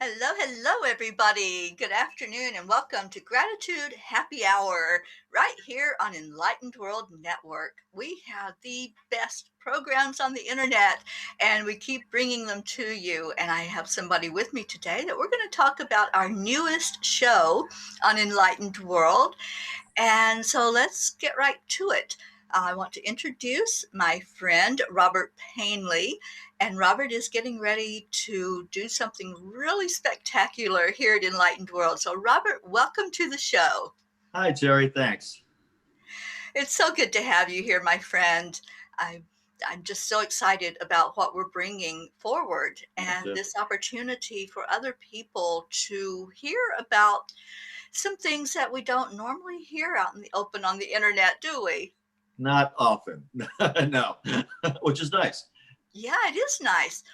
Hello, hello, everybody. Good afternoon, and welcome to Gratitude Happy Hour right here on Enlightened World Network. We have the best programs on the internet, and we keep bringing them to you. And I have somebody with me today that we're going to talk about our newest show on Enlightened World. And so let's get right to it. I want to introduce my friend Robert Painley. And Robert is getting ready to do something really spectacular here at Enlightened World. So, Robert, welcome to the show. Hi, Terry. Thanks. It's so good to have you here, my friend. I, I'm just so excited about what we're bringing forward Me and too. this opportunity for other people to hear about some things that we don't normally hear out in the open on the internet, do we? Not often. No, which is nice. Yeah, it is nice.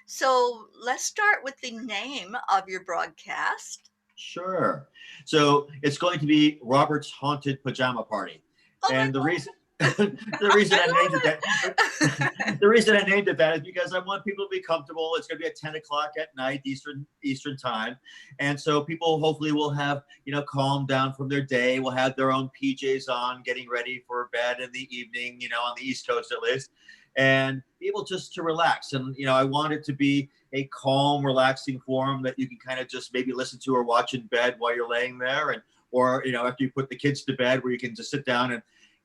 So let's start with the name of your broadcast. Sure. So it's going to be Robert's Haunted Pajama Party. Oh my And the reason the God, reason I named it that I love it. the reason I named it that is because I want people to be comfortable. It's going to be at 10 o'clock at night, Eastern time. And so people hopefully will have, calmed down from their day, will have their own PJs on, getting ready for bed in the evening, on the East Coast at least, and be able just to relax. And, I want it to be a calm, relaxing forum that you can kind of just maybe listen to or watch in bed while you're laying there, and or after you put the kids to bed, where you can just sit down and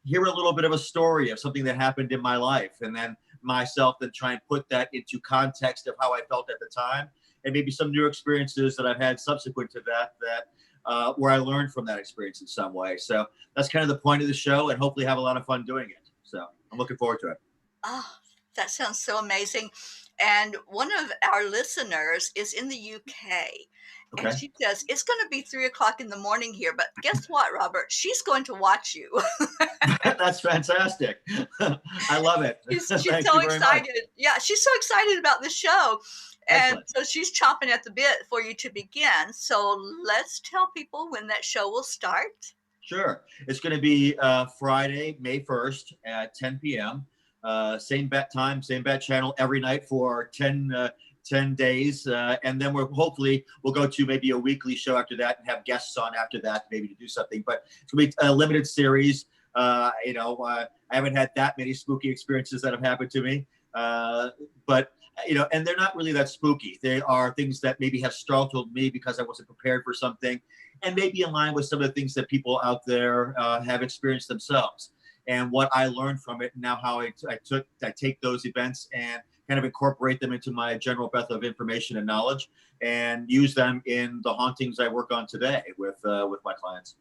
hear a little bit of a story of something that happened in my life, and then myself then try and put that into context of how I felt at the time, and maybe some new experiences that I've had subsequent to that where I learned from that experience in some way. So that's kind of the point of the show, and hopefully have a lot of fun doing it. So I'm looking forward to it. Oh, that sounds so amazing. And one of our listeners is in the UK. And Okay. she says, it's going to be 3 o'clock in the morning here. But guess what, Robert? She's going to watch you. That's fantastic. I love it. She's Thank so you very much. excited. Yeah, she's so excited about the show. And Excellent. so she's chomping at the bit for you to begin. So let's tell people when that show will start. Sure. It's going to be Friday, May 1st at 10 p.m. Same bat time, same bat channel every night for 10 days. And then we'll go to maybe a weekly show after that and have guests on after that, maybe to do something. But it's going to be a limited series. I haven't had that many spooky experiences that have happened to me. But and they're not really that spooky. They are things that maybe have startled me because I wasn't prepared for something, and maybe in line with some of the things that people out there have experienced themselves, and what I learned from it. And now how I take those events and kind of incorporate them into my general breadth of information and knowledge, and use them in the hauntings I work on today with my clients.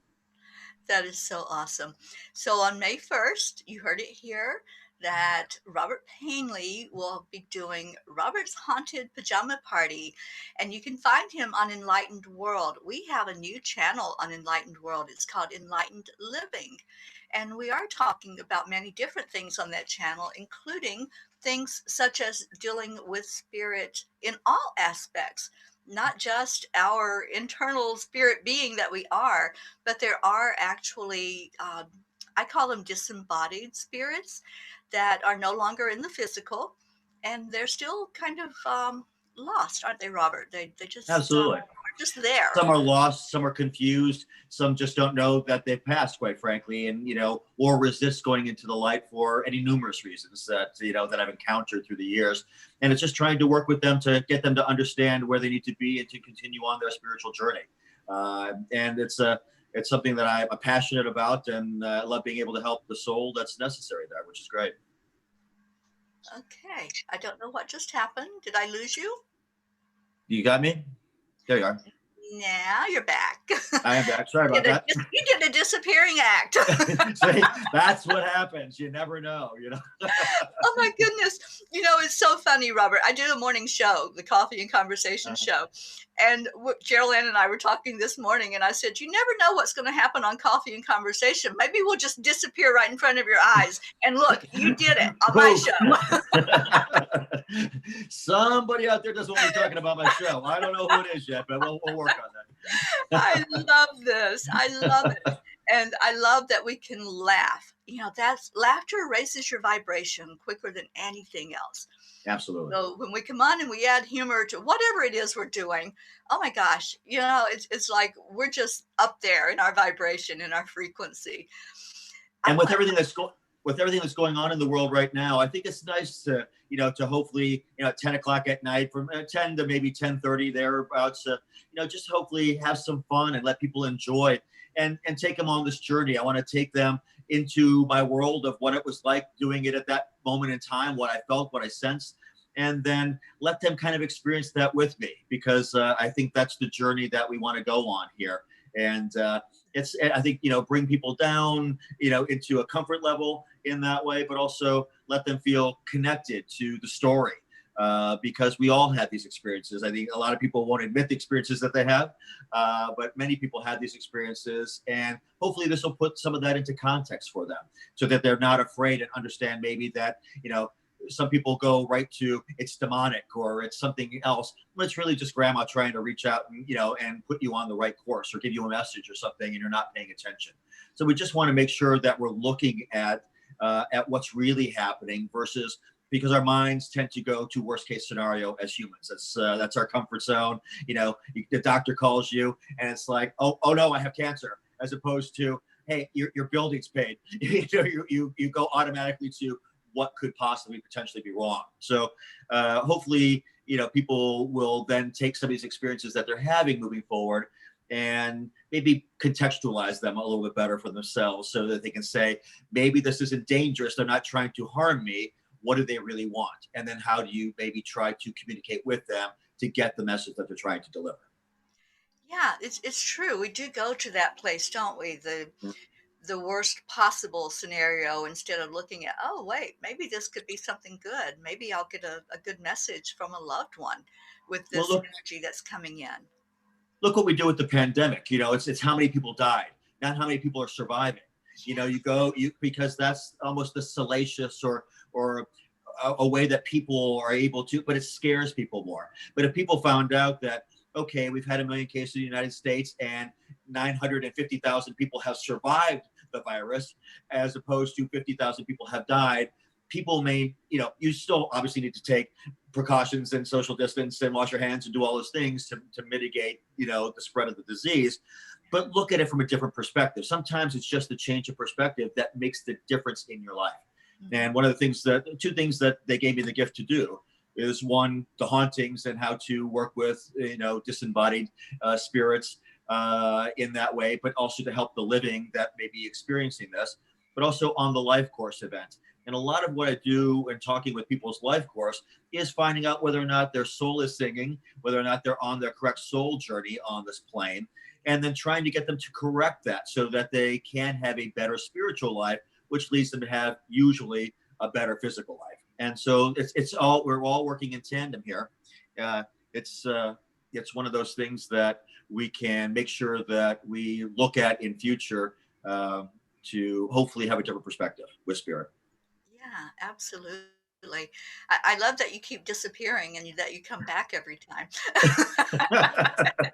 That is so awesome. So on May 1st, you heard it here that Robert Painley will be doing Robert's Haunted Pajama Party, and you can find him on Enlightened World. We have a new channel on Enlightened World. It's called Enlightened Living, and we are talking about many different things on that channel, including things such as dealing with spirit in all aspects, not just our internal spirit being that we are, but there are actually, I call them disembodied spirits that are no longer in the physical, and they're still kind of lost, aren't they, Robert? They just Absolutely. are just there. Some are lost, some are confused, some just don't know that they've passed, quite frankly, and or resist going into the light for any numerous reasons that I've encountered through the years. And it's just trying to work with them to get them to understand where they need to be and to continue on their spiritual journey. And it's something that I'm passionate about, and I love being able to help the soul that's necessary there, which is great. Okay, I don't know what just happened. Did I lose you? You got me? There you are. Now you're back. I am back. Sorry about that. You did a disappearing act. See, that's what happens. You never know. Oh my goodness. It's so funny, Robert. I do a morning show, the Coffee and Conversation show. And Gerald Ann and I were talking this morning, and I said, you never know what's going to happen on Coffee and Conversation. Maybe we'll just disappear right in front of your eyes. And look, you did it on my show. Somebody out there doesn't want me talking about my show. I don't know who it is yet, but we'll work on that. I love this. I love it. And I love that we can laugh That's laughter raises your vibration quicker than anything else. Absolutely. So when we come on and we add humor to whatever it is we're doing, oh my gosh, it's like we're just up there in our vibration, in our frequency. I And want with everything that's going on in the world right now, I think it's nice to to hopefully at 10 o'clock at night, from 10 to maybe 10:30 thereabouts, just hopefully have some fun and let people enjoy and take them on this journey. I want to take them into my world of what it was like doing it at that moment in time, what I felt, what I sensed, and then let them kind of experience that with me, because I think that's the journey that we want to go on here. And it's I think bring people down into a comfort level in that way, but also let them feel connected to the story, because we all have these experiences. I think a lot of people won't admit the experiences that they have, but many people have these experiences, and hopefully this will put some of that into context for them, so that they're not afraid and understand maybe that some people go right to it's demonic or it's something else, but it's really just grandma trying to reach out and and put you on the right course or give you a message or something, and you're not paying attention. So we just want to make sure that we're looking at what's really happening, versus, because our minds tend to go to worst case scenario as humans. That's our comfort zone. The doctor calls you and it's like, oh no, I have cancer, as opposed to, hey, your building's paid. You go automatically to what could possibly potentially be wrong. So hopefully, people will then take some of these experiences that they're having moving forward and maybe contextualize them a little bit better for themselves, so that they can say, maybe this isn't dangerous. They're not trying to harm me. What do they really want? And then how do you maybe try to communicate with them to get the message that they're trying to deliver? Yeah, it's true. We do go to that place, don't we? The worst possible scenario, instead of looking at, oh wait, maybe this could be something good. Maybe I'll get a good message from a loved one with Well, this look, energy that's coming in. look what we do with the pandemic. It's how many people died, not how many people are surviving. You go you because that's almost the salacious or a way that people are able to, but it scares people more. But if people found out that, okay, we've had 1 million cases in the United States and 950,000 people have survived the virus, as opposed to 50,000 people have died, people may, you still obviously need to take precautions and social distance and wash your hands and do all those things to mitigate, the spread of the disease. But look at it from a different perspective. Sometimes it's just the change of perspective that makes the difference in your life. Mhm. And two things that they gave me the gift to do is, one, the hauntings and how to work with, disembodied spirits in that way, but also to help the living that may be experiencing this, but also on the life course event. And a lot of what I do in talking with people's life course is finding out whether or not their soul is singing, whether or not they're on their correct soul journey on this plane, and then trying to get them to correct that so that they can have a better spiritual life, which leads them to have usually a better physical life. And so we're all working in tandem here. Uh, it's uh, it's one of those things that we can make sure that we look at in future, to hopefully have a different perspective with spirit. Yeah, absolutely. I love that you keep disappearing and that you come back every time.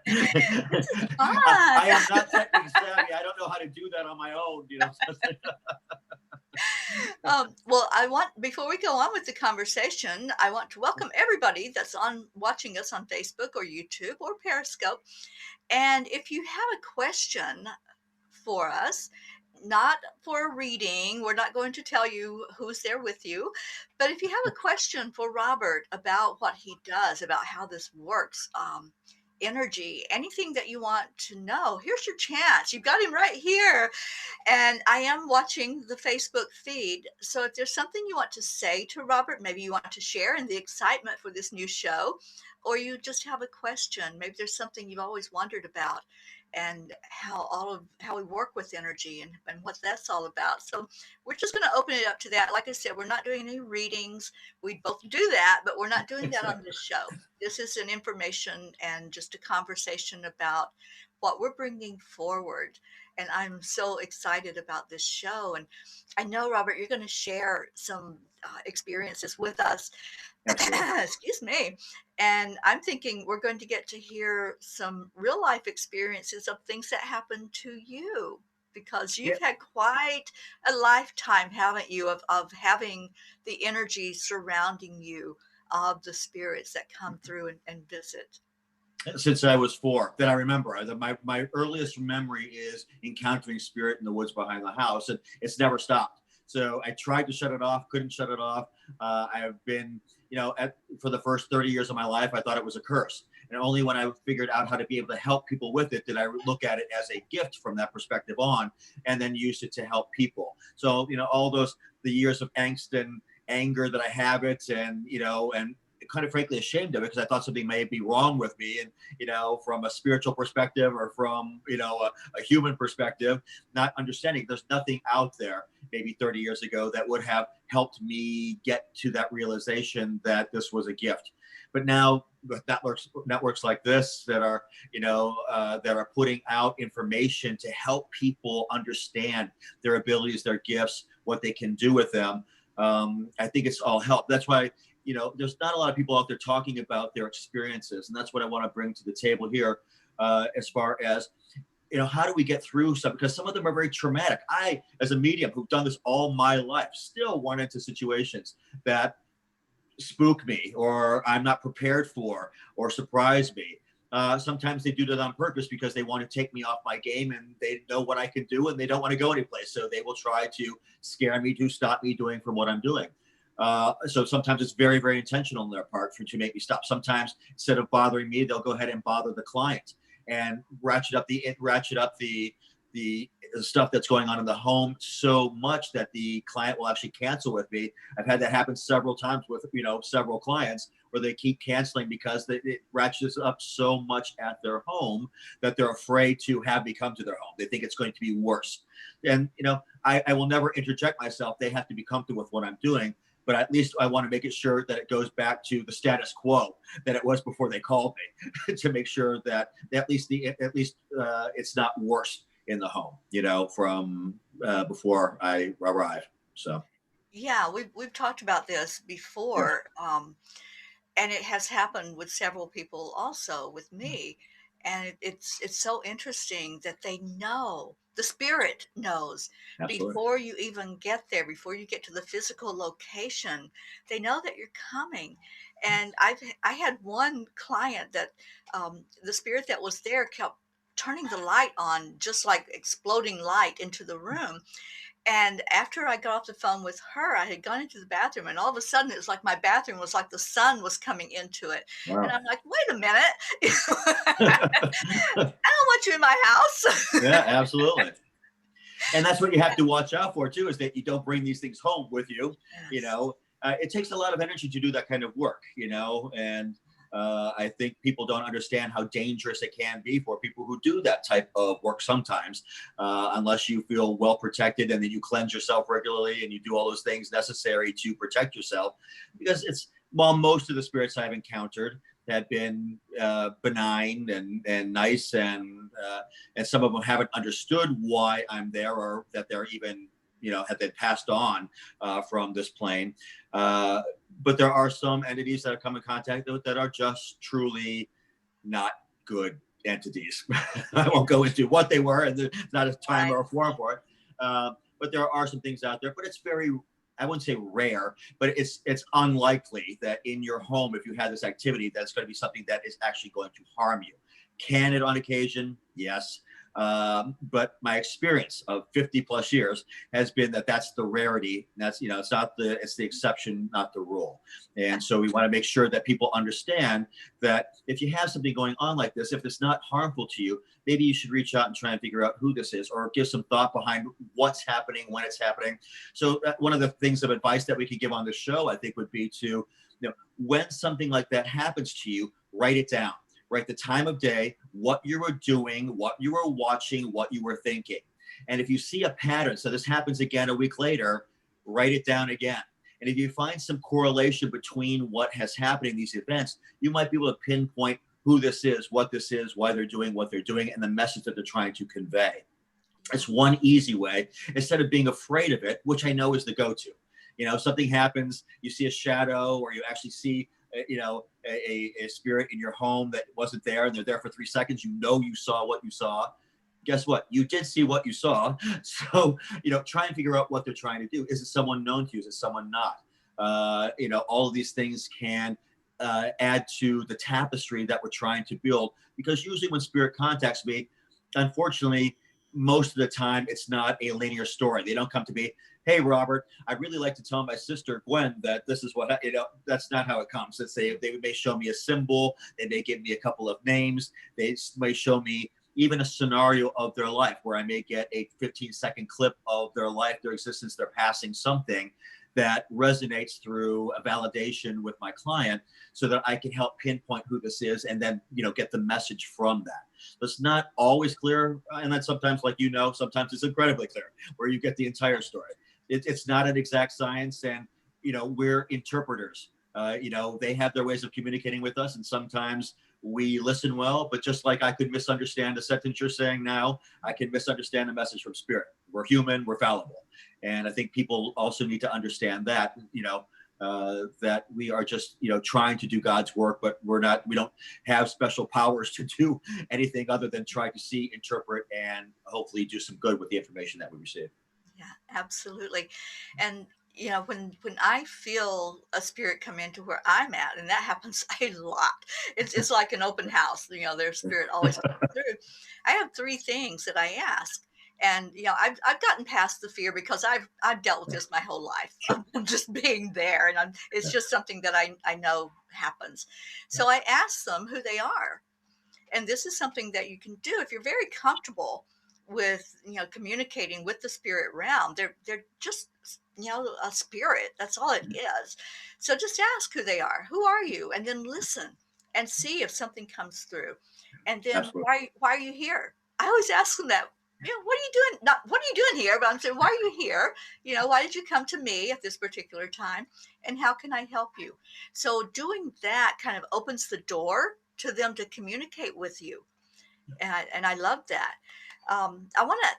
This is I fun. am not technically savvy. I don't know how to do that on my own. Well, I want before we go on with the conversation, I want to welcome everybody that's on watching us on Facebook or YouTube or Periscope. And if you have a question for us, not for a reading, we're not going to tell you who's there with you, but if you have a question for Robert about what he does, about how this works, energy, anything that you want to know, here's your chance. You've got him right here. And I am watching the Facebook feed. So if there's something you want to say to Robert, maybe you want to share in the excitement for this new show, or you just have a question, maybe there's something you've always wondered about and how we work with energy and what that's all about. So we're just going to open it up to that. Like I said, we're not doing any readings. We both do that, but we're not doing that on this show. This is an information and just a conversation about what we're bringing forward, and I'm so excited about this show. And I know, Robert, you're going to share some experiences with us. Absolutely. Excuse me. And I'm thinking we're going to get to hear some real life experiences of things that happened to you. because Yeah. you've had quite a lifetime, haven't you, of having the energy surrounding you of the spirits that come through and visit. Since I was 4, that I remember. My earliest memory is encountering spirit in the woods behind the house, and it's never stopped. So I tried to shut it off, couldn't shut it off. I have been, for the first 30 years of my life, I thought it was a curse. And only when I figured out how to be able to help people with it did I look at it as a gift from that perspective on, and then use it to help people. So, all the years of angst and anger that I have it, and kind of frankly ashamed of it because I thought something may be wrong with me, and from a spiritual perspective or from a human perspective, not understanding there's nothing out there maybe 30 years ago that would have helped me get to that realization that this was a gift. But now with networks like this that are that are putting out information to help people understand their abilities, their gifts, what they can do with them, I think it's all help. That's why there's not a lot of people out there talking about their experiences. And that's what I want to bring to the table here, as far as, how do we get through some, because some of them are very traumatic. I, as a medium who've done this all my life, still run into situations that spook me or I'm not prepared for or surprise me. Sometimes they do that on purpose because they want to take me off my game and they know what I can do and they don't want to go anyplace. So they will try to scare me, to stop me doing from what I'm doing. So sometimes it's very, very intentional on their part to make me stop. Sometimes instead of bothering me, they'll go ahead and bother the client and ratchet up the stuff that's going on in the home so much that the client will actually cancel with me. I've had that happen several times with several clients where they keep canceling because it ratchets up so much at their home that they're afraid to have me come to their home. They think it's going to be worse. And I will never interject myself. They have to be comfortable with what I'm doing. But at least I want to make it sure that it goes back to the status quo that it was before they called me, to make sure that at least it's not worse in the home, from before I arrive. So Yeah, we've talked about this yeah, before, and it has happened with several people, also with me. And it's so interesting that they know, the spirit knows, absolutely. before you even get there, before you get to the physical location. They know that you're coming. And I had one client that, the spirit that was there kept turning the light on, just like exploding light into the room. And after I got off the phone with her, I had gone into the bathroom, and all of a sudden, it was like my bathroom was like the sun was coming into it. And Wow. I'm like, wait a minute. I don't want you in my house. Yeah, absolutely. And that's what you have to watch out for too, is that you don't bring these things home with you. You Yes. know, it takes a lot of energy to do that kind of work. And I think people don't understand how dangerous it can be for people who do that type of work sometimes, unless you feel well protected and then you cleanse yourself regularly and you do all those things necessary to protect yourself. Because while most of the spirits I've encountered have been benign and nice, and some of them haven't understood why I'm there or that they're even have been passed on from this plane. But there are some entities that have come in contact with that are just truly not good entities. I won't go into what they were, and there's not a time Right. or a forum for it. But there are some things out there, but it's very, I wouldn't say rare, but it's unlikely that in your home, if you have this activity, that's going to be something that is actually going to harm you. Can it on occasion? Yes. But my experience of 50 plus years has been that that's the rarity. That's, it's the exception, not the rule. And so we want to make sure that people understand that if you have something going on like this, if it's not harmful to you, maybe you should reach out and try and figure out who this is, or give some thought behind what's happening, when it's happening. So one of the things of advice that we could give on the show, I think, would be to, when something like that happens to you, write it down. Write the time of day, what you were doing, what you were watching, what you were thinking. And if you see a pattern, so this happens again a week later, write it down again. And if you find some correlation between what has happened in these events, you might be able to pinpoint who this is, what this is, why they're doing what they're doing, and the message that they're trying to convey. It's one easy way, instead of being afraid of it, which I know is the go-to. Something happens, you see a shadow, or you actually see a spirit in your home that wasn't there, and they're there for 3 seconds. You saw what you saw. guess what? You did see what you saw. So, try and figure out what they're trying to do. Is it someone known to you? Is it someone not? All of these things can add to the tapestry that we're trying to build. Because usually when spirit contacts me, unfortunately, most of the time it's not a linear story. They don't come to me, hey, Robert, I'd really like to tell my sister Gwen that this is what, that's not how it comes. They may show me a symbol. They may give me a couple of names. They may show me even a scenario of their life where I may get a 15-second clip of their life, their existence, their passing, something that resonates through a validation with my client so that I can help pinpoint who this is and then, get the message from that. So it's not always clear. And then sometimes, like, sometimes it's incredibly clear where you get the entire story. It's not an exact science. And, we're interpreters. They have their ways of communicating with us. And sometimes we listen well, but just like I could misunderstand a sentence you're saying now, I can misunderstand a message from spirit. We're human, we're fallible. And I think people also need to understand that, that we are just, trying to do God's work, but we don't have special powers to do anything other than try to see, interpret, and hopefully do some good with the information that we receive. Yeah, absolutely. And when I feel a spirit come into where I'm at, and that happens a lot, it's like an open house. Their spirit always comes through. I have three things that I ask, and I've gotten past the fear because I've dealt with this my whole life. I'm just being there, and it's just something that I know happens. So I ask them who they are, and this is something that you can do if you're very comfortable with communicating with the spirit realm. They're just a spirit, that's all it is. So just ask who they are, who are you, and then listen and see if something comes through. And then Absolutely. why are you here? I always ask them that. What are you doing? Not what are you doing here, but I'm saying, why are you here? Why did you come to me at this particular time, and how can I help you? So doing that kind of opens the door to them to communicate with you. And I love that. I want to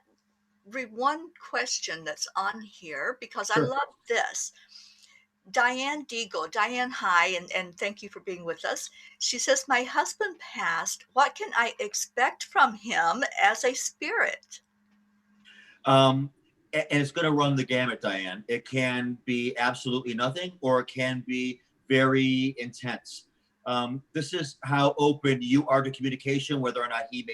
read one question that's on here because I Sure. love this. Diane Deagle, Diane, hi, and thank you for being with us. She says, my husband passed. What can I expect from him as a spirit? Um, and it's going to run the gamut, Diane. It can be absolutely nothing, or it can be very intense. This is how open you are to communication, whether or not he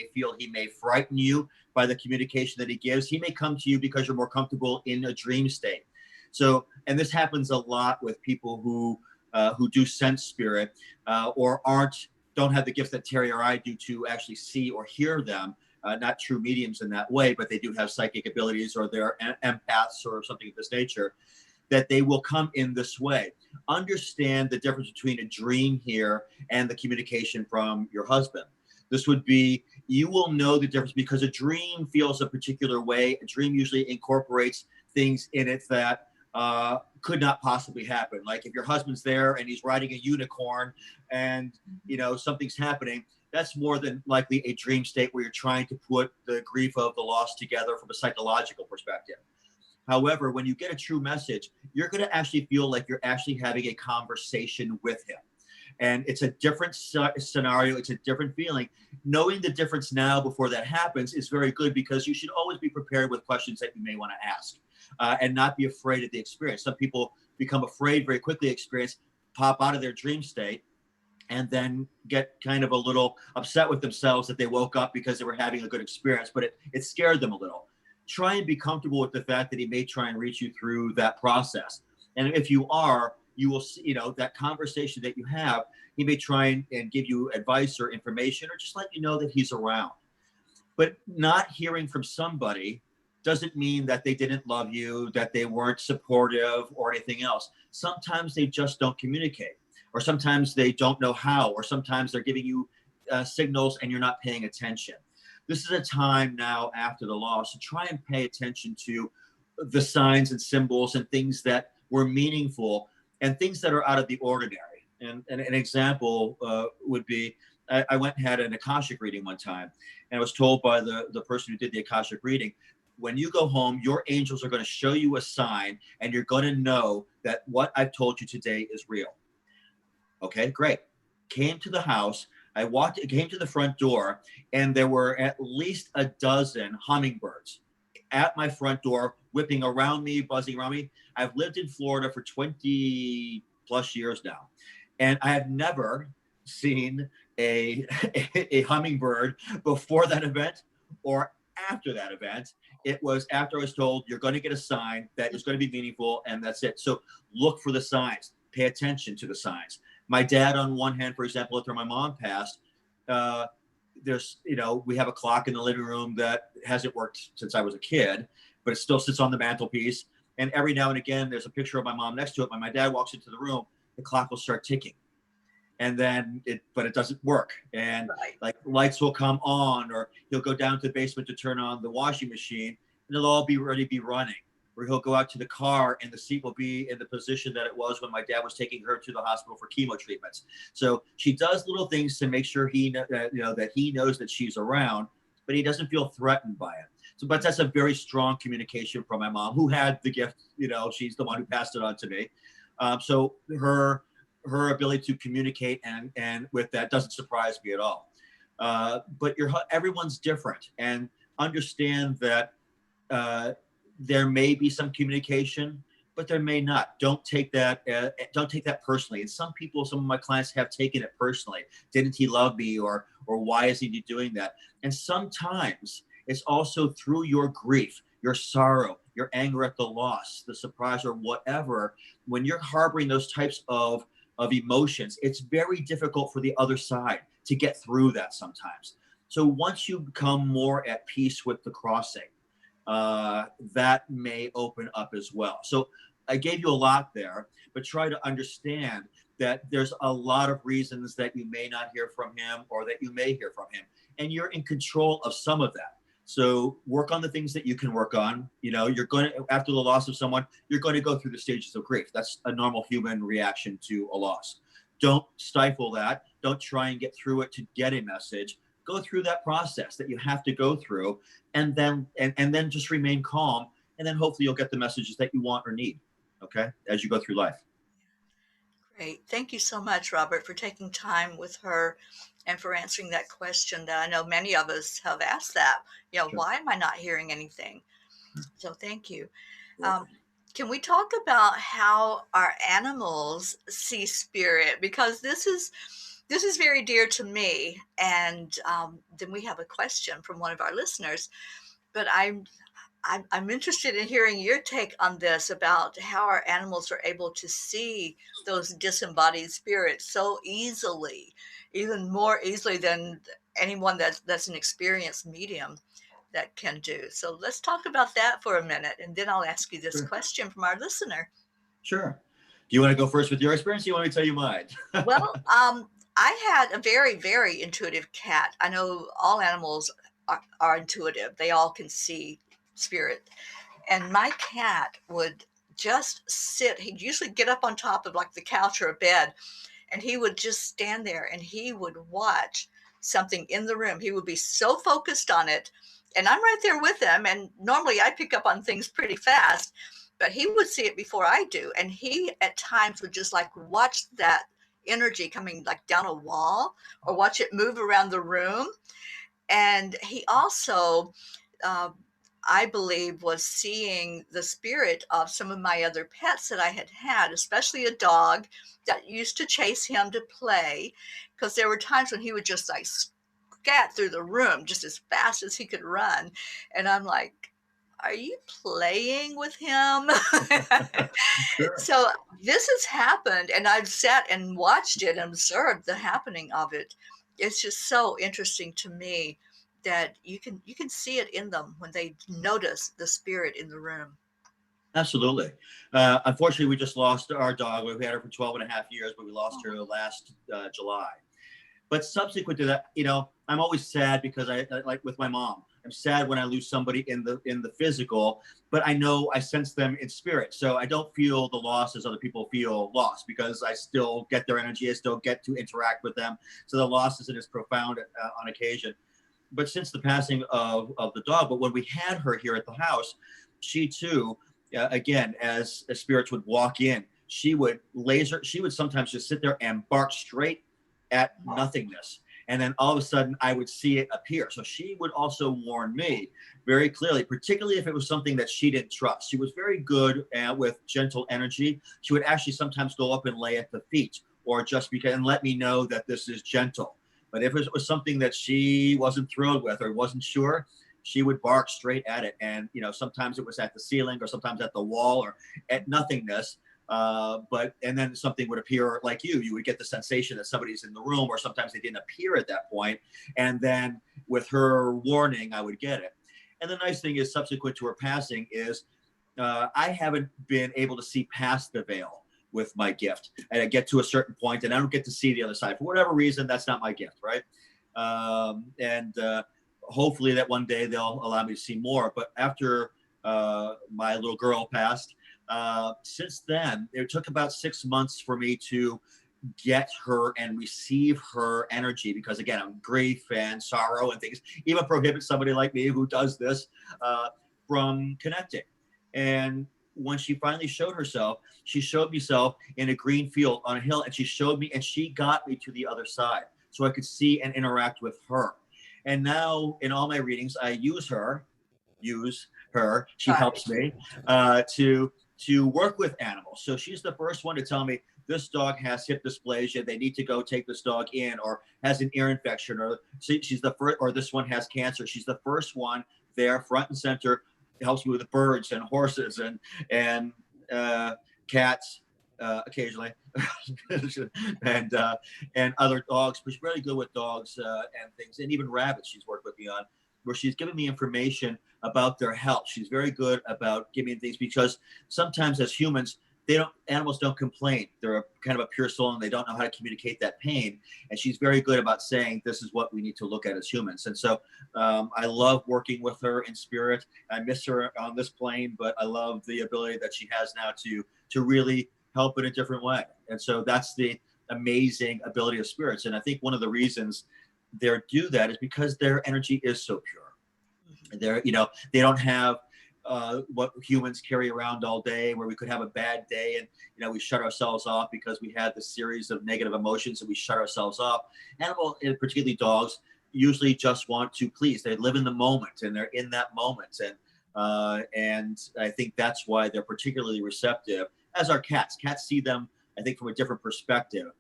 may frighten you by the communication that he gives. He may come to you because you're more comfortable in a dream state. So, and this happens a lot with people who do sense spirit, or don't have the gift that Teri or I do to actually see or hear them. Not true mediums in that way, but they do have psychic abilities, or they're empaths or something of this nature, that they will come in this way. Understand the difference between a dream here and the communication from your husband. This would be, you will know the difference because a dream feels a particular way. A dream usually incorporates things in it that could not possibly happen. Like if your husband's there and he's riding a unicorn and something's happening, that's more than likely a dream state where you're trying to put the grief of the loss together from a psychological perspective. However, when you get a true message, you're going to actually feel like you're actually having a conversation with him. And it's a different scenario. It's a different feeling. Knowing the difference now before that happens is very good, because you should always be prepared with questions that you may want to ask, and not be afraid of the experience. Some people become afraid very quickly, experience, pop out of their dream state, and then get kind of a little upset with themselves that they woke up because they were having a good experience, but it scared them a little. Try and be comfortable with the fact that he may try and reach you through that process. And if you are, you will see, that conversation that you have, he may try and give you advice or information, or just let you know that he's around. But not hearing from somebody doesn't mean that they didn't love you, that they weren't supportive, or anything else. Sometimes they just don't communicate, or sometimes they don't know how, or sometimes they're giving you signals and you're not paying attention. This is a time now after the loss to try and pay attention to the signs and symbols and things that were meaningful and things that are out of the ordinary. And an example would be, I went and had an Akashic reading one time, and I was told by the person who did the Akashic reading, when you go home, your angels are going to show you a sign, and you're going to know that what I've told you today is real. Okay, great. Came to the house. came to the front door, and there were at least a dozen hummingbirds at my front door, whipping around me, buzzing around me. I've lived in Florida for 20 plus years now, and I have never seen a, a hummingbird before that event or after that event. It was after I was told, you're going to get a sign that is going to be meaningful, and that's it. So look for the signs, pay attention to the signs. My dad, on one hand, for example, after my mom passed, uh, we have a clock in the living room that hasn't worked since I was a kid, but it still sits on the mantelpiece. And every now and again, there's a picture of my mom next to it. When my dad walks into the room, the clock will start ticking, and then but it doesn't work. And Right. like lights will come on, or he'll go down to the basement to turn on the washing machine, and it'll all be ready to be running. Or he'll go out to the car, and the seat will be in the position that it was when my dad was taking her to the hospital for chemo treatments. So she does little things to make sure that he knows that she's around, but he doesn't feel threatened by it. So, but that's a very strong communication from my mom, who had the gift. She's the one who passed it on to me. So her ability to communicate and with that doesn't surprise me at all. But everyone's different, and understand that there may be some communication, but there may not. Don't take that personally. And some of my clients have taken it personally. Didn't he love me, or why is he doing that? And sometimes it's also through your grief, your sorrow, your anger at the loss, the surprise, or whatever. When you're harboring those types of emotions, it's very difficult for the other side to get through that sometimes. So once you become more at peace with the crossing, that may open up as well. So I gave you a lot there, but try to understand that there's a lot of reasons that you may not hear from him, or that you may hear from him, and you're in control of some of that. So work on the things that you can work on. You're going to, after the loss of someone, you're going to go through the stages of grief. That's a normal human reaction to a loss. Don't stifle that. Don't try and get through it to get a message. Go through that process that you have to go through, and then just remain calm, and then hopefully you'll get the messages that you want or need, okay, as you go through life. Great. Thank you so much, Robert, for taking time with her and for answering that question that I know many of us have asked that. Sure. Why am I not hearing anything? So thank you. You're Um, welcome. can we talk about how our animals see spirit? Because this is very dear to me. And then we have a question from one of our listeners. But I'm interested in hearing your take on this, about how our animals are able to see those disembodied spirits so easily, even more easily than anyone that's an experienced medium that can do. So let's talk about that for a minute, and then I'll ask you this Sure. question from our listener. Sure. Do you want to go first with your experience? Or you want me to tell you mine? Well, I had a very, very intuitive cat. I know all animals are intuitive; they all can see spirit. And my cat would just sit. He'd usually get up on top of like the couch or a bed, and he would just stand there and he would watch something in the room. He would be so focused on it. And I'm right there with him. And normally I pick up on things pretty fast, but he would see it before I do. And he at times would just like watch that energy coming like down a wall, or watch it move around the room. And he also, uh, I believe, was seeing the spirit of some of my other pets that I had had, especially a dog that used to chase him to play, because there were times when he would just like scat through the room just as fast as he could run. And I'm like, are you playing with him? Sure. So this has happened, and I've sat and watched it and observed the happening of it. It's just so interesting to me that you can see it in them when they notice the spirit in the room. Absolutely. Unfortunately, we just lost our dog. We had her for 12 and a half years, but we lost her Oh, last July. But subsequent to that, I'm always sad, because like with my mom, I'm sad when I lose somebody in the physical, but I know I sense them in spirit. So I don't feel the loss as other people feel loss, because I still get their energy. I still get to interact with them. So the loss isn't as profound on occasion. But since the passing of the dog, but when we had her here at the house, she too, again, as spirits would walk in, she would sometimes just sit there and bark straight at oh, nothingness. and then all of a sudden I would see it appear. So she would also warn me very clearly, particularly if it was something that she didn't trust. She was very good with gentle energy. She would actually sometimes go up and lay at the feet, or just because, and let me know that this is gentle. But if it was something that she wasn't thrilled with or wasn't sure, she would bark straight at it. And, sometimes it was at the ceiling, or sometimes at the wall, or at nothingness. And then something would appear, like you would get the sensation that somebody's in the room, or sometimes they didn't appear at that point. And then with her warning, I would get it. And the nice thing is, subsequent to her passing, is I haven't been able to see past the veil with my gift. And I get to a certain point and I don't get to see the other side. For whatever reason, that's not my gift, right? Hopefully that one day they'll allow me to see more. But after my little girl passed, since then, it took about 6 months for me to get her and receive her energy, because again, I'm grief and sorrow and things even prohibit somebody like me who does this from connecting. And when she finally showed herself, she showed herself in a green field on a hill, and she showed me, and she got me to the other side so I could see and interact with her. And now in all my readings, I use her. She helps me to work with animals. So she's the first one to tell me, this dog has hip dysplasia, they need to go take this dog in, or has an ear infection, or she's the first, or this one has cancer. She's the first one there, front and center, helps me with birds and horses and cats occasionally, and other dogs. But she's really good with dogs and things, and even rabbits she's worked with me on, where she's given me information about their health. She's very good about giving me things, because sometimes as humans, animals don't complain. They're kind of a pure soul, and they don't know how to communicate that pain. And she's very good about saying, this is what we need to look at as humans. And so I love working with her in spirit. I miss her on this plane, but I love the ability that she has now to really help in a different way. And so that's the amazing ability of spirits. And I think one of the reasons they do that is because their energy is so pure. They don't have what humans carry around all day, where we could have a bad day and we shut ourselves off because we had this series of negative emotions and we shut ourselves off. Animals, and particularly dogs, usually just want to please. They live in the moment, and they're in that moment, and I think that's why they're particularly receptive, as are cats. Cats see them, I think, from a different perspective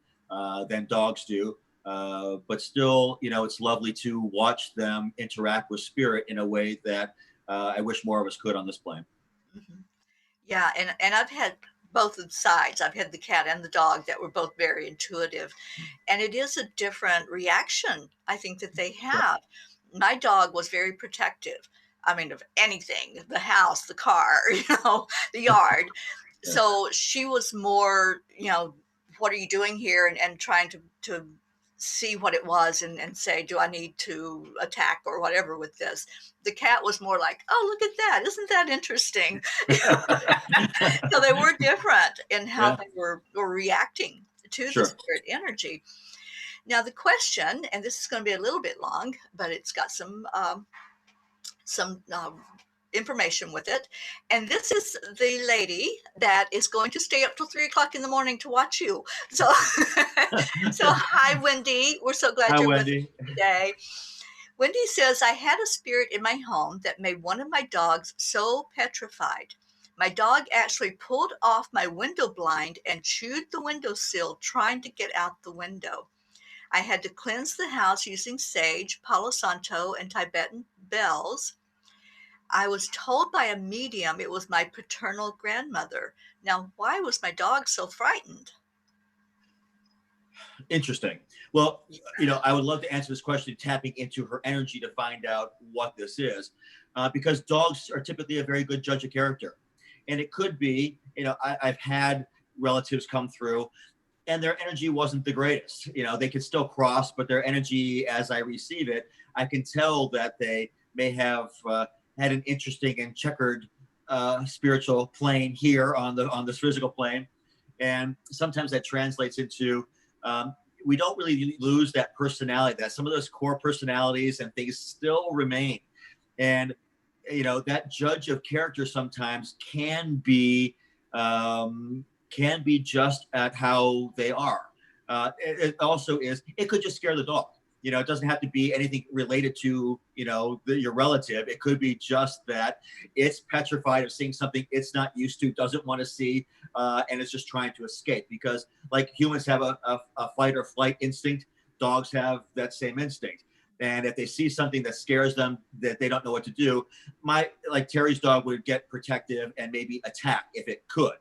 than dogs do. But still, it's lovely to watch them interact with spirit in a way that I wish more of us could on this plane. Mhm. Yeah, and I've had both of the sides. I've had the cat and the dog that were both very intuitive, and it is a different reaction, I think, that they Right. have. My dog was very protective. I mean, of anything, the house, the car, the yard. Yeah. So she was more, what are you doing here? And trying to see what it was and say, do I need to attack or whatever with this? The cat was more like, oh, look at that. Isn't that interesting? So they were different in how Yeah. they were reacting to the Sure. spirit energy. Now the question, and this is going to be a little bit long, but it's got some information with it. And this is the lady that is going to stay up till 3 o'clock in the morning to watch you. So, so hi, Wendy. We're so glad Hi, you're with us Wendy. today. Wendy says, I had a spirit in my home that made one of my dogs so petrified. My dog actually pulled off my window blind and chewed the windowsill trying to get out the window. I had to cleanse the house using sage, Palo Santo, and Tibetan bells. I was told by a medium it was my paternal grandmother. Now, why was my dog so frightened? Interesting. Well, I would love to answer this question tapping into her energy to find out what this is, because dogs are typically a very good judge of character. And it could be, I've had relatives come through and their energy wasn't the greatest. They could still cross, but their energy, as I receive it, I can tell that they may have had an interesting and checkered spiritual plane here on this physical plane. And sometimes that translates into we don't really lose that personality, that some of those core personalities and things still remain. And that judge of character sometimes can be just at how they are. It also is, it could just scare the dog. It doesn't have to be anything related to, your relative. It could be just that it's petrified of seeing something it's not used to, doesn't want to see, and it's just trying to escape. Because like humans have a fight or flight instinct, dogs have that same instinct. And if they see something that scares them, that they don't know what to do, like Teri's dog would get protective and maybe attack if it could.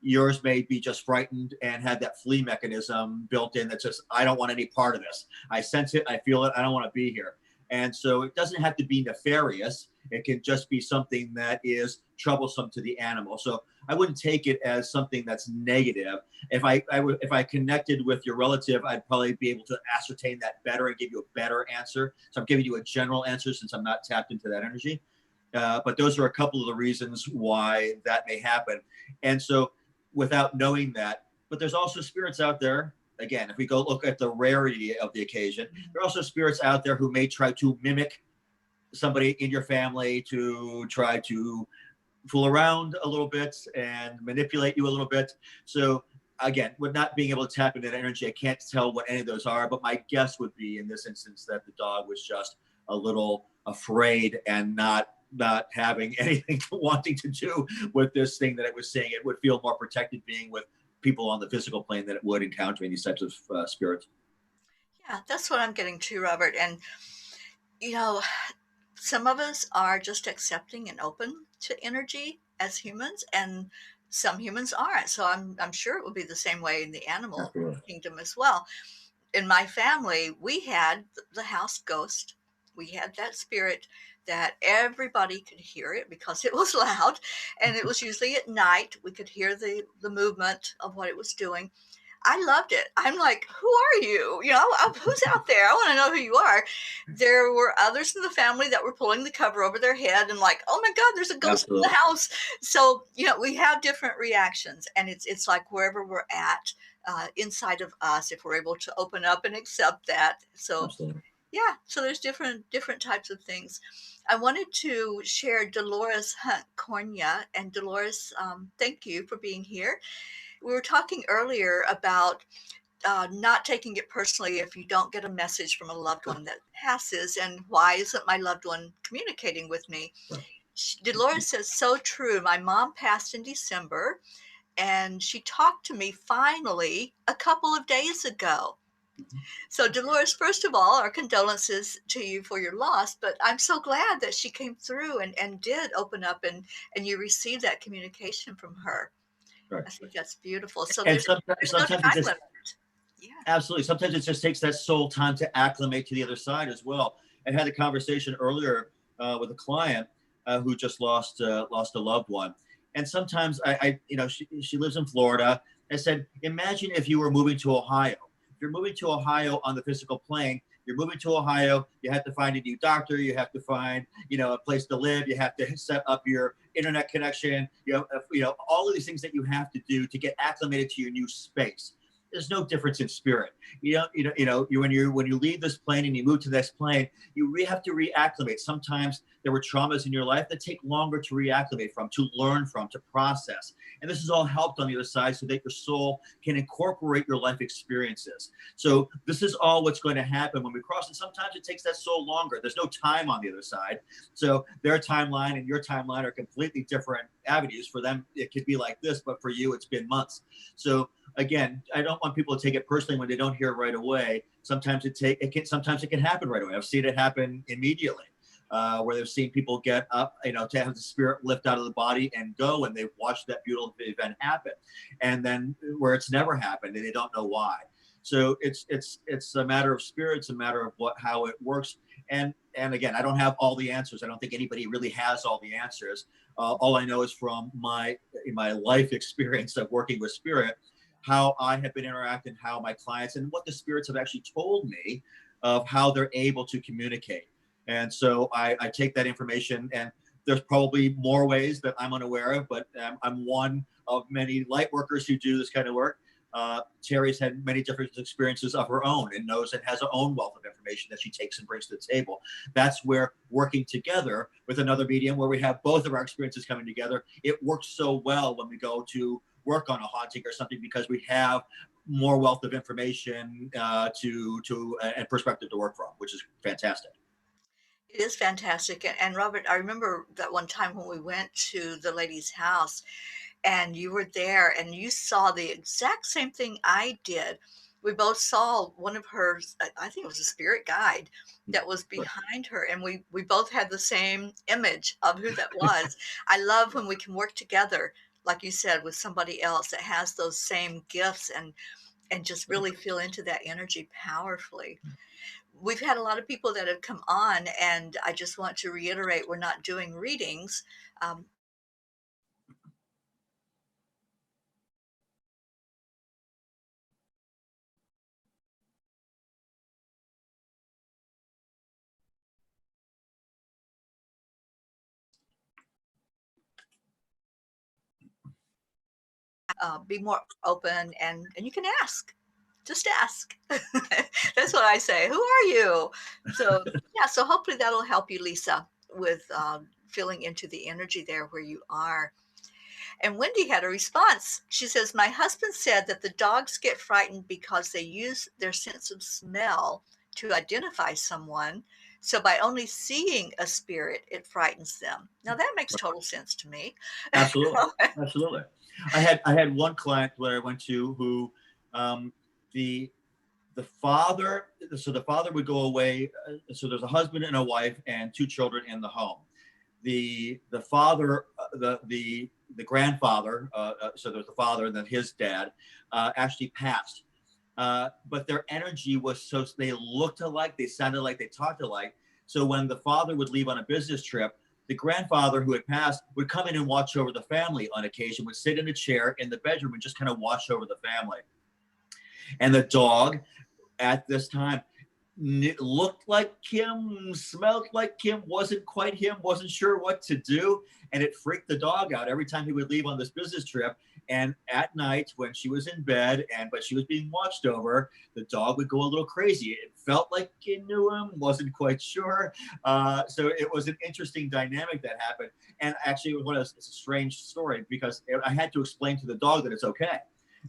Yours may be just frightened and had that flee mechanism built in that says, I don't want any part of this. I sense it, I feel it, I don't want to be here. And so it doesn't have to be nefarious. It can just be something that is troublesome to the animal. So I wouldn't take it as something that's negative. If I connected with your relative, I'd probably be able to ascertain that better and give you a better answer. So I'm giving you a general answer since I'm not tapped into that energy. But those are a couple of the reasons why that may happen. And so without knowing that, but there's also spirits out there. Again, if we go look at the rarity of the occasion, there are also spirits out there who may try to mimic somebody in your family, to try to fool around a little bit and manipulate you a little bit. So again, with not being able to tap into that energy, I can't tell what any of those are, but my guess would be in this instance that the dog was just a little afraid and not having anything wanting to do with this thing that it was seeing. It would feel more protected being with people on the physical plane than it would encountering these types of spirits. Yeah, that's what I'm getting to, Robert. And, you know, some of us are just accepting and open to energy as humans, and some humans aren't. So I'm sure it will be the same way in the animal Absolutely. kingdom as well. In my family, we had the house ghost. We had that spirit that everybody could hear it because it was loud, and it was usually at night. We could hear the movement of what it was doing. I loved it. I'm like, who are you? Who's out there? I want to know who you are. There were others in the family that were pulling the cover over their head and like, oh my God, there's a ghost in the Absolutely. house. So, we have different reactions, and it's like wherever we're at, inside of us, if we're able to open up and accept that. So Absolutely. yeah, so there's different types of things. I wanted to share Dolores Hunt Cornia, and Dolores, thank you for being here. We were talking earlier about not taking it personally if you don't get a message from a loved one that passes, and why isn't my loved one communicating with me? Right. Dolores says, so true. My mom passed in December, and she talked to me finally a couple of days ago. Mhm. So, Dolores, first of all, our condolences to you for your loss, but I'm so glad that she came through and did open up, and you received that communication from her. Right. I think that's beautiful. So And there's no sometimes it time just limit. Yeah. absolutely. Sometimes it just takes that soul time to acclimate to the other side as well. I had a conversation earlier with a client who just lost a loved one, and sometimes she lives in Florida. I said, imagine if you were moving to Ohio. If you're moving to Ohio on the physical plane, you're moving to Ohio. You have to find a new doctor. You have to find a place to live. You have to set up your internet connection. All of these things that you have to do to get acclimated to your new space. There's no difference in spirit. When you leave this plane and you move to this plane, you have to reacclimate. Sometimes there were traumas in your life that take longer to reacclimate from, to learn from, to process. And this is all helped on the other side so that your soul can incorporate your life experiences. So this is all what's going to happen when we cross. And sometimes it takes that soul longer. There's no time on the other side. So their timeline and your timeline are completely different avenues. For them, it could be like this, but for you, it's been months. So again, I don't want people to take it personally when they don't hear it right away. Sometimes sometimes it can happen right away. I've seen it happen immediately, where they've seen people get up, to have the spirit lift out of the body and go, and they've watched that beautiful event happen, and then where it's never happened and they don't know why. So it's a matter of spirit. It's a matter of how it works. And again, I don't have all the answers. I don't think anybody really has all the answers. All I know is from my life experience of working with spirit, how I have been interacting, how my clients, and what the spirits have actually told me of how they're able to communicate. And so I take that information, and there's probably more ways that I'm unaware of, but I'm one of many light workers who do this kind of work. Teri's had many different experiences of her own and knows and has her own wealth of information that she takes and brings to the table. That's where working together with another medium, where we have both of our experiences coming together, it works so well when we go to work on a haunting or something, because we have more wealth of information and perspective to work from, which is fantastic. It is fantastic. And Robert, I remember that one time when we went to the lady's house and you were there and you saw the exact same thing I did. We both saw one of her, I think it was a spirit guide that was behind her, and we both had the same image of who that was. I love when we can work together, like you said, with somebody else that has those same gifts and just really feel into that energy powerfully. We've had a lot of people that have come on, and I just want to reiterate, we're not doing readings. Um, be more open, and you can ask, just ask. That's what I say. Who are you? So yeah, so hopefully that'll help you, Lisa, with feeling into the energy there where you are. And Wendy had a response. She says, my husband said that the dogs get frightened because they use their sense of smell to identify someone. So by only seeing a spirit, it frightens them. Now that makes total sense to me. Absolutely, absolutely. I had one client where I went to who the the father so the father would go away. So there's a husband and a wife and two children in the home. The father, the grandfather, so there's the father and then his dad, actually passed. But their energy was so, they looked alike, they sounded like, they talked alike. So when the father would leave on a business trip, the grandfather who had passed would come in and watch over the family on occasion, would sit in a chair in the bedroom and just kind of watch over the family. And the dog at this time looked like him, smelled like him, wasn't quite him, wasn't sure what to do. And it freaked the dog out every time he would leave on this business trip. And at night when she was in bed but she was being watched over, the dog would go a little crazy. It felt like he knew him, wasn't quite sure. So it was an interesting dynamic that happened. And actually it's a strange story because I had to explain to the dog that it's okay,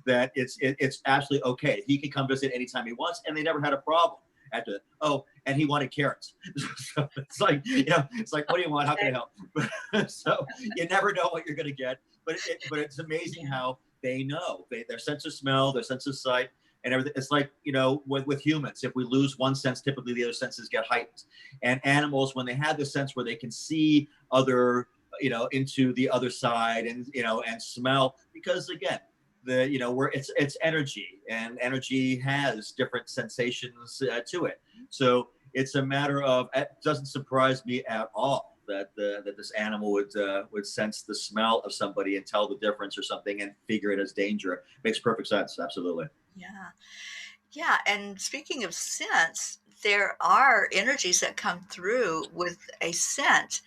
that it's absolutely okay. He can come visit anytime he wants, and they never had a problem after that. Oh, and he wanted carrots. So it's like, it's like, what do you want? How can I help? So you never know what you're going to get. But it's amazing how they know. Their sense of smell, their sense of sight, and everything. It's like, with humans, if we lose one sense, typically the other senses get heightened. And animals, when they have the sense where they can see other, into the other side and smell, because again, where it's energy, and energy has different sensations to it. So it's a matter of, it doesn't surprise me at all that this animal would sense the smell of somebody and tell the difference or something and figure it as danger. Makes perfect sense. Absolutely. Yeah. Yeah. And speaking of scents, there are energies that come through with a scent.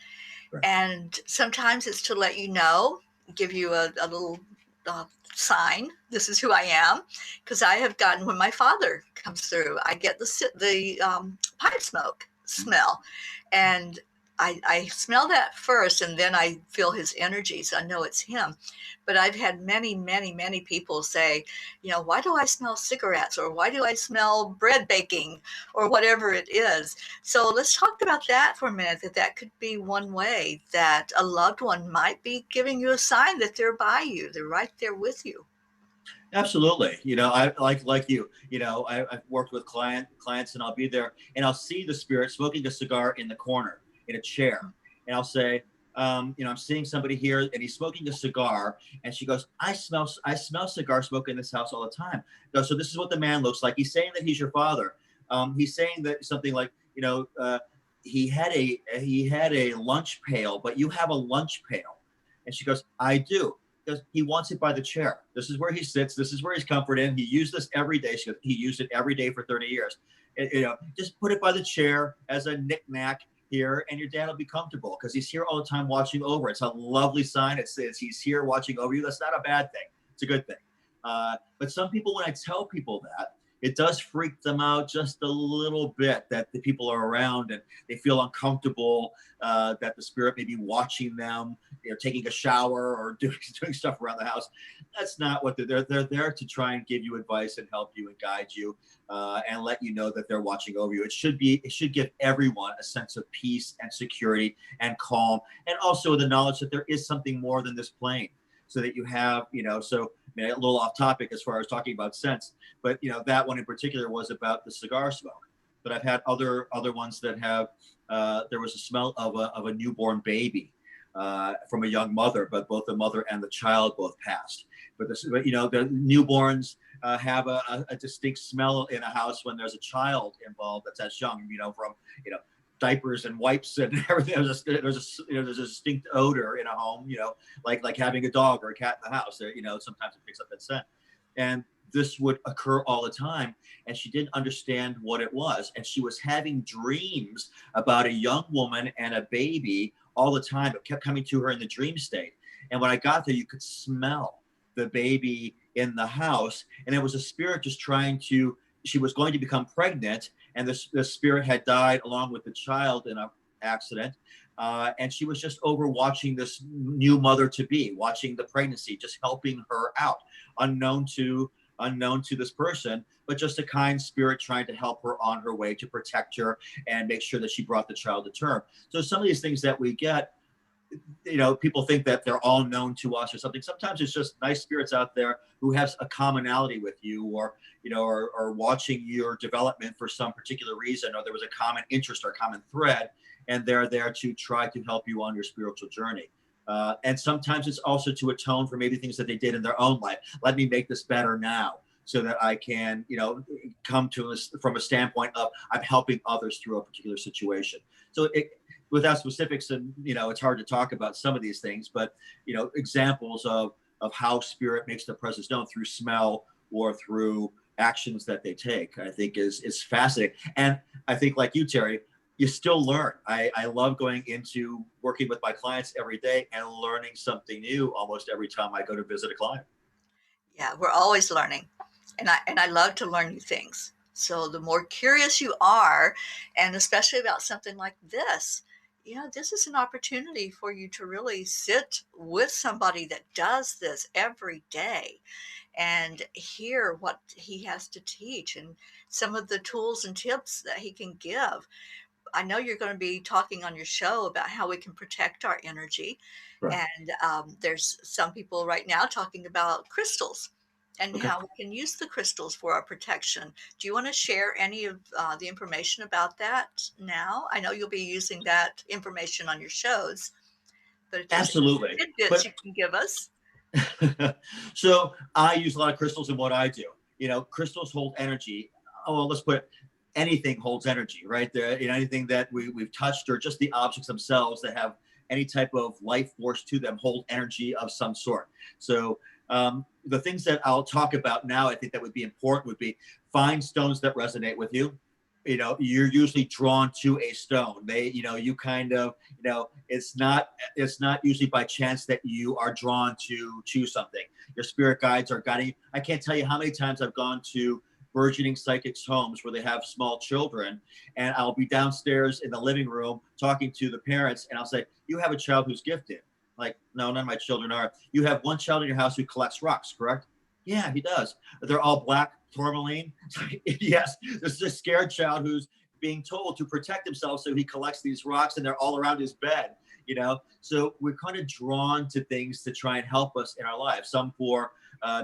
Right. And sometimes it's to let you know, give you a little uh, sign, this is who I am. Because I have gotten, when my father comes through, I get the pipe smoke smell. And I smell that first, and then I feel his energy, so I know it's him. But I've had many, many, many people say, why do I smell cigarettes, or why do I smell bread baking, or whatever it is. So let's talk about that for a minute, that could be one way that a loved one might be giving you a sign that they're by you, they're right there with you. Absolutely. I like you. I've worked with clients, and I'll be there, and I'll see the spirit smoking a cigar in the corner in a chair, and I'll say, I'm seeing somebody here, and he's smoking a cigar, and she goes, I smell cigar smoke in this house all the time. So this is what the man looks like. He's saying that he's your father. He's saying that something like, he had a lunch pail, but you have a lunch pail. And she goes, I do. Because he wants it by the chair. This is where he sits. This is where he's comforted in. He used this every day. She goes, he used it every day for 30 years. Just put it by the chair as a knickknack here, and your dad will be comfortable because he's here all the time watching over. It's a lovely sign. It's he's here watching over you. That's not a bad thing. It's a good thing. But some people, when I tell people that, it does freak them out just a little bit that the people are around and they feel uncomfortable, that the spirit may be watching them, taking a shower or doing stuff around the house. That's not what they're there to try and give you advice and help you and guide you, and let you know that they're watching over you. It should give everyone a sense of peace and security and calm, and also the knowledge that there is something more than this plane, so that you have, so I mean, a little off topic as far as talking about scents, but that one in particular was about the cigar smoke. But I've had other ones that have, there was a smell of a newborn baby, from a young mother, but both the mother and the child both passed. But the newborns have a distinct smell in a house when there's a child involved that's as young, from diapers and wipes and everything. There's a distinct odor in a home, like having a dog or a cat in the house. Sometimes it picks up that scent, and this would occur all the time. And she didn't understand what it was, and she was having dreams about a young woman and a baby all the time. It kept coming to her in the dream state. And when I got there, you could smell the baby in the house, and it was a spirit just she was going to become pregnant, and the spirit had died along with the child in an accident. And she was just over watching this new mother to be, watching the pregnancy, just helping her out, unknown to this person, but just a kind spirit trying to help her on her way to protect her and make sure that she brought the child to term. So some of these things that we get, people think that they're all known to us or something. Sometimes it's just nice spirits out there who have a commonality with you, or watching your development for some particular reason, or there was a common interest or common thread, and they're there to try to help you on your spiritual journey. And sometimes it's also to atone for maybe things that they did in their own life. Let me make this better now, so that I can, come to us from a standpoint of I'm helping others through a particular situation. So without specifics, and it's hard to talk about some of these things, but examples of how spirit makes their presence known through smell or through actions that they take, I think is fascinating. And I think, like you, Teri, you still learn. I love going into working with my clients every day and learning something new almost every time I go to visit a client. Yeah, we're always learning. And I love to learn new things. So the more curious you are, and especially about something like this, this is an opportunity for you to really sit with somebody that does this every day and hear what he has to teach and some of the tools and tips that he can give. I know you're going to be talking on your show about how we can protect our energy. Right. And there's some people right now talking about crystals and Okay. how we can use the crystals for our protection. Do you want to share any of the information about that now? I know you'll be using that information on your shows, but if there's Absolutely. any tidbits But you can give us. so I use a lot of crystals in what I do. Crystals hold energy. Oh, well, let's put it, anything holds energy, right? Anything that we've touched, or just the objects themselves that have any type of life force to them, hold energy of some sort. So the things that I'll talk about now, I think that would be important, would be find stones that resonate with you. You're usually drawn to a stone. You kind of, it's not usually by chance that you are drawn to choose something. Your spirit guides are guiding you. I can't tell you how many times I've gone to burgeoning psychics' homes where they have small children, and I'll be downstairs in the living room talking to the parents, and I'll say, "You have a child who's gifted." Like, no, none of my children are. You have one child in your house who collects rocks, correct? Yeah, he does. They're all black tourmaline. Yes, this is a scared child who's being told to protect himself, so he collects these rocks, and they're all around his bed. So we're kind of drawn to things to try and help us in our lives. Some for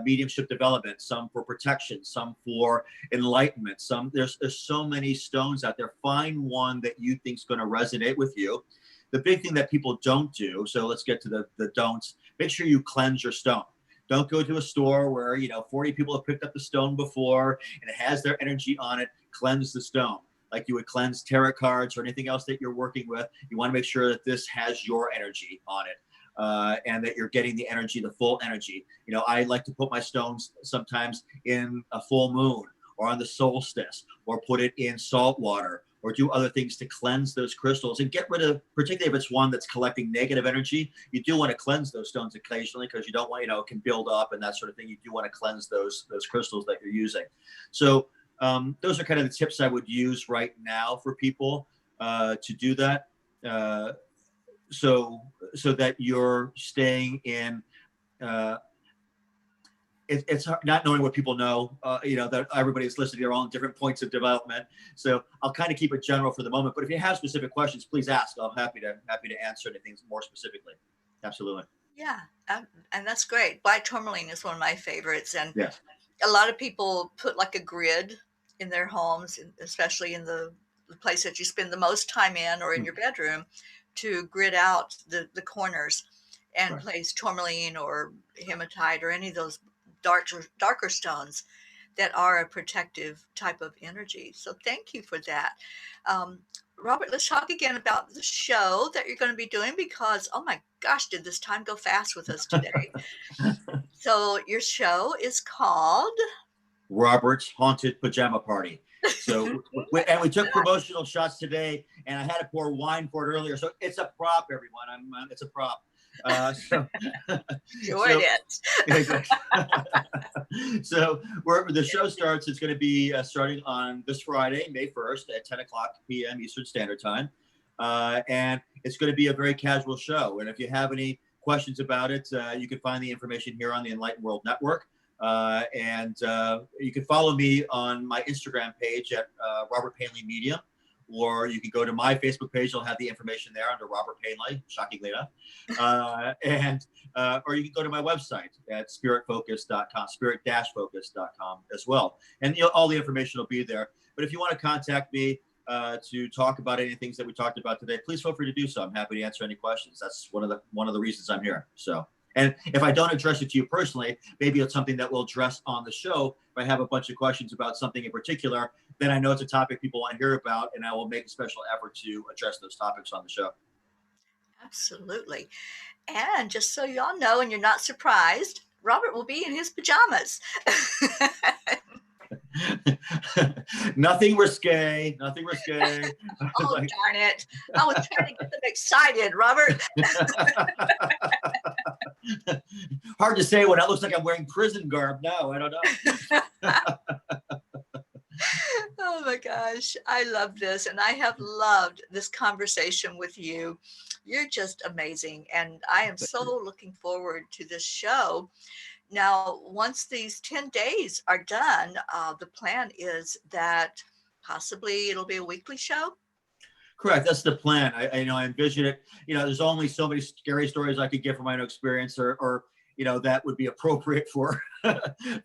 mediumship development, some for protection, some for enlightenment. There's so many stones out there. Find one that you think is going to resonate with you. The big thing that people don't do, so let's get to the don'ts. Make sure you cleanse your stone. Don't go to a store where 40 people have picked up the stone before and it has their energy on it. Cleanse the stone like you would cleanse tarot cards or anything else that you're working with. You want to make sure that this has your energy on it. And that you're getting the energy, the full energy. I like to put my stones sometimes in a full moon or on the solstice, or put it in salt water, or do other things to cleanse those crystals and get rid of, particularly if it's one that's collecting negative energy. You do want to cleanse those stones occasionally, because you don't want, it can build up and that sort of thing. You do want to cleanse those crystals that you're using. So Those are kind of the tips I would use right now for people to do that. Uh, so so that you're staying in it's not knowing what people know, that everybody's listening, they're all in different points of development. So I'll kind of keep it general for the moment, but if you have specific questions, please ask. I'm happy to answer anything more specifically. Absolutely. Yeah, and that's great. Black tourmaline is one of my favorites, and Yes. a lot of people put like a grid in their homes, especially in the place that you spend the most time in or in your bedroom, to grid out the corners and Right. place tourmaline or hematite or any of those darker stones that are a protective type of energy. So thank you for that. Um, Robert, let's talk again about the show that you're going to be doing because, oh my gosh, did this time go fast with us today? So your show is called Robert's Haunted Pajama Party. So, and we took promotional shots today, and I had to pour wine for it earlier. So it's a prop, everyone. It's a prop. So, Sure so It Is. so the show starts. It's going to be starting on this Friday, May 1st at 10 o'clock p.m. Eastern Standard Time. And it's going to be a very casual show. And if you have any questions about it, you can find the information here on the Enlightened World Network. And you can follow me on my Instagram page at Robert Painley Medium, or you can go to my Facebook page. I'll have the information there under Robert Painley, shockingly enough. Or you can go to my website at spiritfocus.com, spirit-focus.com as well. And all the information will be there. But if you want to contact me to talk about any things that we talked about today, please feel free to do so. I'm happy to answer any questions. That's one of the reasons I'm here. So. And if I don't address it to you personally, maybe it's something that we'll address on the show. If I have a bunch of questions about something in particular, then I know it's a topic people want to hear about, and I will make a special effort to address those topics on the show. Absolutely. And just so y'all know, and you're not surprised, Robert will be in his pajamas. Nothing risque. Nothing risque. Oh, darn it. I was trying to get them excited, Robert. Hard to say when it looks like I'm wearing prison garb. No, I don't know. Oh my gosh, I love this. And I have loved this conversation with you. You're just amazing. And I am so looking forward to this show. Now, once these 10 days are done, the plan is that possibly it'll be a weekly show. Correct. That's the plan. I envision it. There's only so many scary stories I could get from my own experience, or that would be appropriate for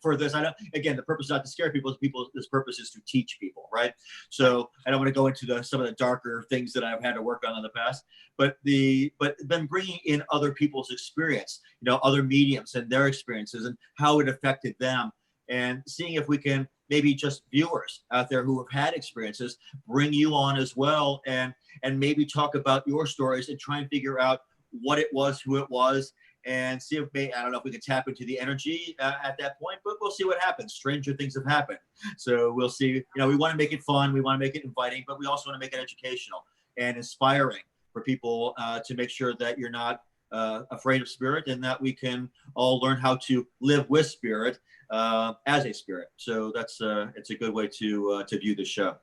for this. Again, the purpose is not to scare people. This purpose is to teach people, right? So I don't want to go into some of the darker things that I've had to work on in the past, but then bringing in other people's experience, other mediums and their experiences and how it affected them, and seeing if we can maybe just viewers out there who have had experiences bring you on as well, and maybe talk about your stories and try and figure out what it was, who it was, and see if I don't know if we can tap into the energy at that point, but we'll see what happens. Stranger things have happened. So we'll see. We want to make it fun. We want to make it inviting, but we also want to make it educational and inspiring for people to make sure that you're not afraid of spirit, and that we can all learn how to live with spirit as a spirit. So it's a good way to view the show.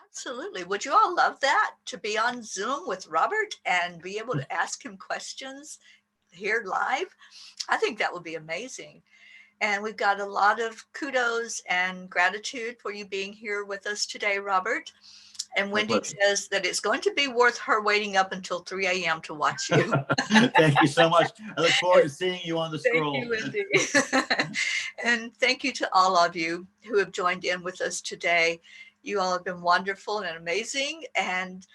Absolutely. Would you all love that, to be on Zoom with Robert and be able to ask him questions here live? I think that would be amazing. And we've got a lot of kudos and gratitude for you being here with us today, Robert. And Wendy says that it's going to be worth her waiting up until 3 a.m. to watch you. Thank you so much. I look forward to seeing you on the scroll. Thank you, Wendy. And thank you to all of you who have joined in with us today. You all have been wonderful and amazing. And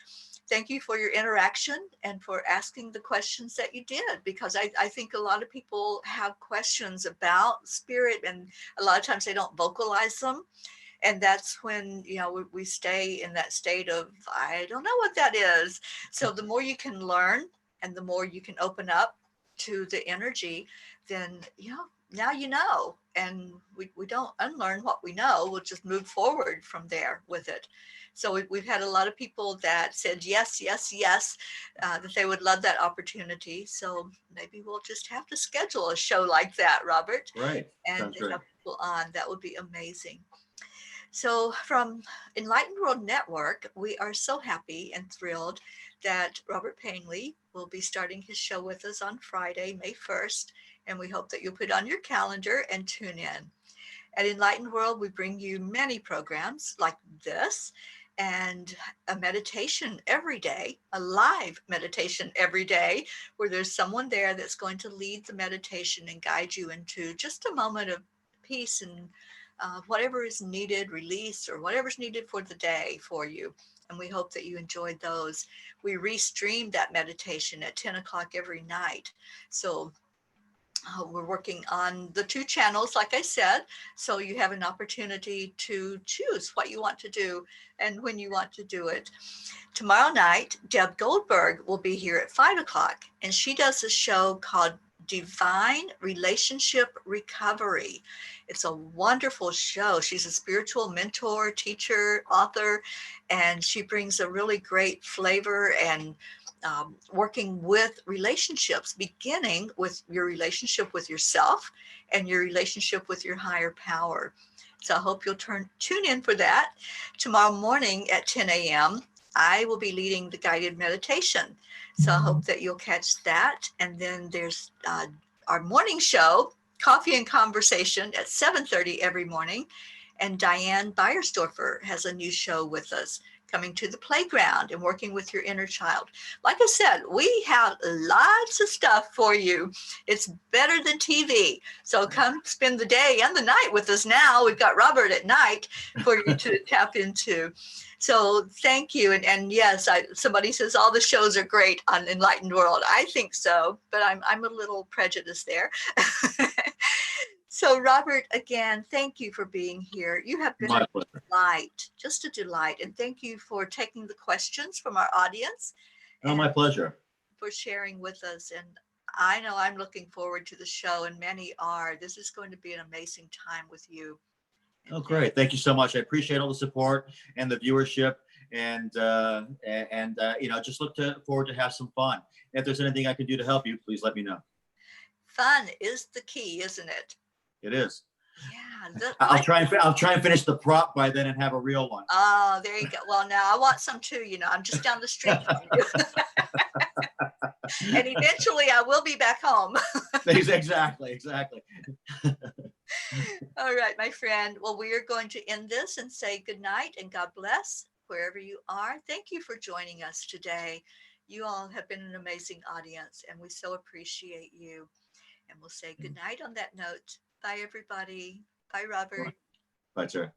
thank you for your interaction and for asking the questions that you did, because I think a lot of people have questions about spirit, and a lot of times they don't vocalize them. And that's when, we stay in that state of, I don't know what that is. So the more you can learn and the more you can open up to the energy, then, now you know. And we don't unlearn what we know. We'll just move forward from there with it. So we've had a lot of people that said yes, yes, yes, that they would love that opportunity. So maybe we'll just have to schedule a show like that, Robert. Right. And have people on. That would be amazing. So, from Enlightened World Network, we are so happy and thrilled that Robert Painley will be starting his show with us on Friday, May 1st, and we hope that you'll put on your calendar and tune in. At Enlightened World, we bring you many programs like this and a meditation every day, a live meditation every day, where there's someone there that's going to lead the meditation and guide you into just a moment of peace and whatever is needed, release, or whatever's needed for the day for you. And we hope that you enjoyed those. We restream that meditation at 10 o'clock every night. So we're working on the two channels, like I said, so you have an opportunity to choose what you want to do and when you want to do it. Tomorrow night, Deb Goldberg will be here at 5 o'clock, and she does a show called Divine Relationship Recovery. It's a wonderful show. She's a spiritual mentor, teacher, author, and she brings a really great flavor and working with relationships, beginning with your relationship with yourself and your relationship with your higher power. So I hope you'll tune in for that. Tomorrow morning at 10 a.m., I will be leading the guided meditation. So I hope that you'll catch that. And then there's our morning show, Coffee and Conversation, at 7:30 every morning. And Diane Beiersdorfer has a new show with us, coming to the playground and working with your inner child. Like I said, we have lots of stuff for you. It's better than TV. So come spend the day and the night with us now. We've got Robert at night for you to tap into. So thank you. And yes, somebody says all the shows are great on Enlightened World. I think so, but I'm a little prejudiced there. So Robert, again, thank you for being here. You have been My a pleasure. delight, just a delight. And thank you for taking the questions from our audience Oh, and my pleasure. for sharing with us. And I know I'm looking forward to the show, and many are. This is going to be an amazing time with you. And Oh, great. Thank you so much. I appreciate all the support and the viewership. And just forward to have some fun. If there's anything I can do to help you, please let me know. fun is the key, isn't it? It is. Yeah. I'll try and finish the prop by then and have a real one. Oh, there you go. Well, now I want some too. I'm just down the street from you. And eventually I will be back home. Exactly. All right, my friend. Well, we are going to end this and say good night and God bless wherever you are. Thank you for joining us today. You all have been an amazing audience, and we so appreciate you. And we'll say good night on that note. Bye, everybody. Bye, Robert. Bye, sir.